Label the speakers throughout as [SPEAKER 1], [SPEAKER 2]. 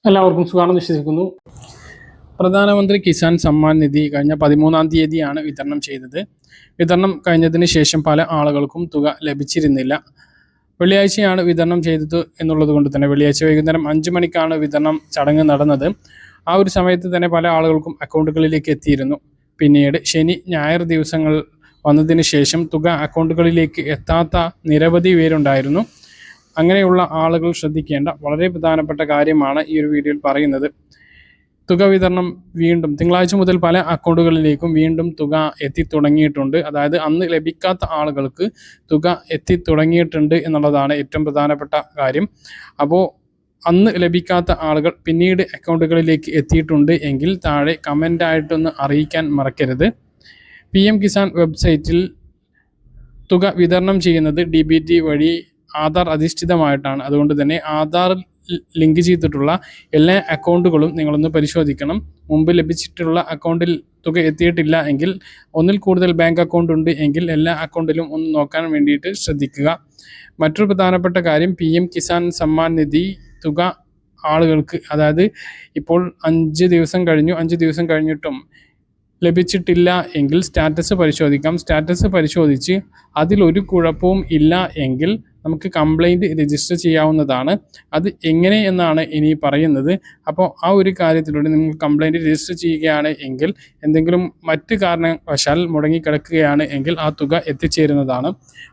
[SPEAKER 1] എല്ലാവർക്കും സുഖാണെന്ന് വിശ്വസിക്കുന്നു. പ്രധാനമന്ത്രി കിസാൻ സമ്മാൻ നിധി കഴിഞ്ഞ 13-ാം തീയതിയാണ് വിതരണം ചെയ്തത്. വിതരണം കഴിഞ്ഞതിന് ശേഷം പല ആളുകൾക്കും തുക ലഭിച്ചിരുന്നില്ല. വെള്ളിയാഴ്ചയാണ് വിതരണം ചെയ്തത് എന്നുള്ളത് കൊണ്ട് തന്നെ വെള്ളിയാഴ്ച വൈകുന്നേരം 5 മണിക്കാണ് വിതരണം ചടങ്ങ് നടന്നത്. ആ ഒരു സമയത്ത് തന്നെ പല ആളുകൾക്കും അക്കൗണ്ടുകളിലേക്ക് എത്തിയിരുന്നു. പിന്നീട് ശനി ഞായർ ദിവസങ്ങൾ വന്നതിന് ശേഷം തുക അക്കൗണ്ടുകളിലേക്ക് എത്താത്ത നിരവധി പേരുണ്ടായിരുന്നു. അങ്ങനെയുള്ള ആളുകൾ ശ്രദ്ധിക്കേണ്ട വളരെ പ്രധാനപ്പെട്ട കാര്യമാണ് ഈ ഒരു വീഡിയോയിൽ പറയുന്നത്. തുക വിതരണം വീണ്ടും തിങ്കളാഴ്ച മുതൽ പല അക്കൗണ്ടുകളിലേക്കും വീണ്ടും തുക എത്തിത്തുടങ്ങിയിട്ടുണ്ട്. അതായത് അന്ന് ലഭിക്കാത്ത ആളുകൾക്ക് തുക എത്തിത്തുടങ്ങിയിട്ടുണ്ട് എന്നുള്ളതാണ് ഏറ്റവും പ്രധാനപ്പെട്ട കാര്യം. അപ്പോൾ അന്ന് ലഭിക്കാത്ത ആളുകൾ പിന്നീട് അക്കൗണ്ടുകളിലേക്ക് എത്തിയിട്ടുണ്ട് എങ്കിൽ താഴെ കമൻ്റായിട്ടൊന്ന് അറിയിക്കാൻ മറക്കരുത്. PM കിസാൻ വെബ്സൈറ്റിൽ തുക വിതരണം ചെയ്യുന്നത് DBT വഴി ആധാർ അധിഷ്ഠിതമായിട്ടാണ്. അതുകൊണ്ട് തന്നെ ആധാർ ലിങ്ക് ചെയ്തിട്ടുള്ള എല്ലാ അക്കൗണ്ടുകളും നിങ്ങളൊന്ന് പരിശോധിക്കണം. മുമ്പ് ലഭിച്ചിട്ടുള്ള അക്കൗണ്ടിൽ തുക എത്തിയിട്ടില്ല എങ്കിൽ, ഒന്നിൽ കൂടുതൽ ബാങ്ക് അക്കൗണ്ട് ഉണ്ട് എങ്കിൽ എല്ലാ അക്കൗണ്ടിലും ഒന്ന് നോക്കാൻ വേണ്ടിയിട്ട് ശ്രദ്ധിക്കുക. മറ്റൊരു പ്രധാനപ്പെട്ട കാര്യം, PM കിസാൻ സമ്മാൻ നിധി തുക ആളുകൾക്ക്, അതായത് ഇപ്പോൾ 5 ദിവസം കഴിഞ്ഞു, 5 ദിവസം കഴിഞ്ഞിട്ടും ലഭിച്ചിട്ടില്ല എങ്കിൽ സ്റ്റാറ്റസ് പരിശോധിക്കാം. സ്റ്റാറ്റസ് പരിശോധിച്ച് അതിലൊരു കുഴപ്പവും ഇല്ല എങ്കിൽ നമുക്ക് കംപ്ലൈൻറ്റ് രജിസ്റ്റർ ചെയ്യാവുന്നതാണ്. അത് എങ്ങനെ എന്നാണ് ഇനി പറയുന്നത്. അപ്പോൾ ആ ഒരു കാര്യത്തിലൂടെ നിങ്ങൾ കംപ്ലൈൻറ്റ് രജിസ്റ്റർ ചെയ്യുകയാണ് എങ്കിൽ, എന്തെങ്കിലും മറ്റ് കാരണവശാൽ മുടങ്ങിക്കിടക്കുകയാണ് എങ്കിൽ ആ തുക എത്തിച്ചേരുന്നതാണ്.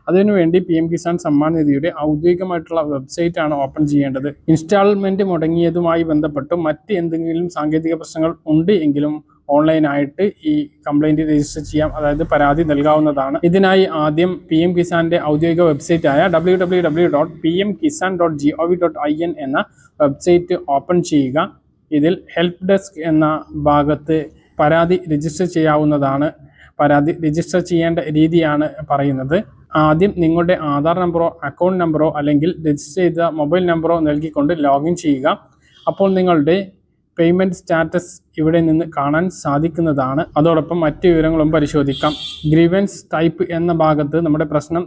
[SPEAKER 1] അതിനുവേണ്ടി PM കിസാൻ സമ്മാൻ നിധിയുടെ ഔദ്യോഗികമായിട്ടുള്ള വെബ്സൈറ്റാണ് ഓപ്പൺ ചെയ്യേണ്ടത്. ഇൻസ്റ്റാൾമെൻറ്റ് മുടങ്ങിയതുമായി ബന്ധപ്പെട്ട് മറ്റ് എന്തെങ്കിലും സാങ്കേതിക പ്രശ്നങ്ങൾ ഉണ്ട് എങ്കിലും ഓൺലൈനായിട്ട് ഈ കംപ്ലൈൻറ്റ് രജിസ്റ്റർ ചെയ്യാം, അതായത് പരാതി നൽകാവുന്നതാണ്. ഇതിനായി ആദ്യം PM കിസാൻ്റെ ഔദ്യോഗിക വെബ്സൈറ്റായ www.pmkisan.gov.in എന്ന വെബ്സൈറ്റ് ഓപ്പൺ ചെയ്യുക. ഇതിൽ ഹെൽപ്പ് ഡെസ്ക് എന്ന ഭാഗത്ത് പരാതി രജിസ്റ്റർ ചെയ്യാവുന്നതാണ്. പരാതി രജിസ്റ്റർ ചെയ്യേണ്ട രീതിയാണ് പറയുന്നത്. ആദ്യം നിങ്ങളുടെ ആധാർ നമ്പറോ അക്കൗണ്ട് നമ്പറോ അല്ലെങ്കിൽ രജിസ്റ്റർ ചെയ്ത മൊബൈൽ നമ്പറോ നൽകിക്കൊണ്ട് ലോഗിൻ ചെയ്യുക. അപ്പോൾ നിങ്ങളുടെ പേയ്മെൻറ്റ് സ്റ്റാറ്റസ് ഇവിടെ നിന്ന് കാണാൻ സാധിക്കുന്നതാണ്. അതോടൊപ്പം മറ്റ് വിവരങ്ങളും പരിശോധിക്കാം. ഗ്രീവൻസ് ടൈപ്പ് എന്ന ഭാഗത്ത് നമ്മുടെ പ്രശ്നം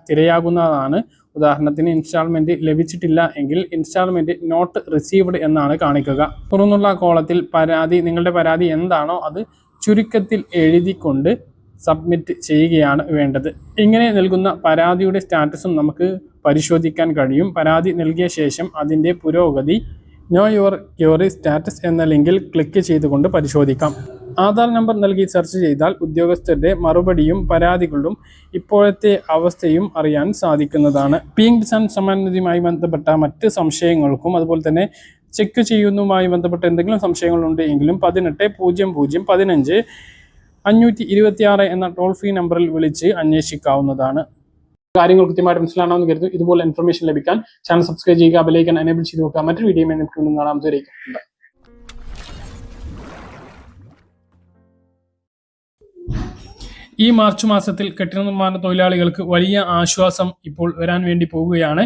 [SPEAKER 1] തിരയാകുന്നതാണ്. ഉദാഹരണത്തിന് ഇൻസ്റ്റാൾമെൻറ്റ് ലഭിച്ചിട്ടില്ല എങ്കിൽ ഇൻസ്റ്റാൾമെൻറ്റ് നോട്ട് റിസീവ്ഡ് എന്നാണ് കാണിക്കുക. തുറന്നുള്ള കോളത്തിൽ നിങ്ങളുടെ പരാതി എന്താണോ അത് ചുരുക്കത്തിൽ എഴുതിക്കൊണ്ട് സബ്മിറ്റ് ചെയ്യുകയാണ് വേണ്ടത്. ഇങ്ങനെ നൽകുന്ന പരാതിയുടെ സ്റ്റാറ്റസും നമുക്ക് പരിശോധിക്കാൻ കഴിയും. പരാതി നൽകിയ ശേഷം അതിൻ്റെ പുരോഗതി നോ യുവർ ക്വറി സ്റ്റാറ്റസ് എന്ന ലിങ്കിൽ ക്ലിക്ക് ചെയ്തുകൊണ്ട് പരിശോധിക്കാം. ആധാർ നമ്പർ നൽകി സെർച്ച് ചെയ്താൽ ഉദ്യോഗസ്ഥരുടെ മറുപടിയും പരാതികളും ഇപ്പോഴത്തെ അവസ്ഥയും അറിയാൻ സാധിക്കുന്നതാണ്. PM കിസാൻ സമ്മാൻ നിധിയുമായി ബന്ധപ്പെട്ട മറ്റ് സംശയങ്ങൾക്കും അതുപോലെ തന്നെ ചെക്ക് ചെയ്യുന്നതുമായി ബന്ധപ്പെട്ട എന്തെങ്കിലും സംശയങ്ങളുണ്ട് എങ്കിലും 180015 എന്ന ടോൾ ഫ്രീ നമ്പറിൽ വിളിച്ച് അന്വേഷിക്കാവുന്നതാണ്. കാര്യങ്ങൾ കൃത്യമായിട്ട് മനസ്സിലാണെന്ന് കരുതുന്നു. ഇതുപോലെ ഇൻഫർമേഷൻ ലഭിക്കാൻ ചാനൽ സബ്സ്ക്രൈബ് ചെയ്യുക, ബെല്ലൈക്കൺ എനേബിൾ ചെയ്ത് നോക്കുക. മറ്റൊരു വീഡിയോ നമുക്ക് കാണാം. ഈ മാർച്ച് മാസത്തിൽ കെട്ടിട നിർമ്മാണ തൊഴിലാളികൾക്ക് വലിയ ആശ്വാസം ഇപ്പോൾ വരാൻ വേണ്ടി പോവുകയാണ്.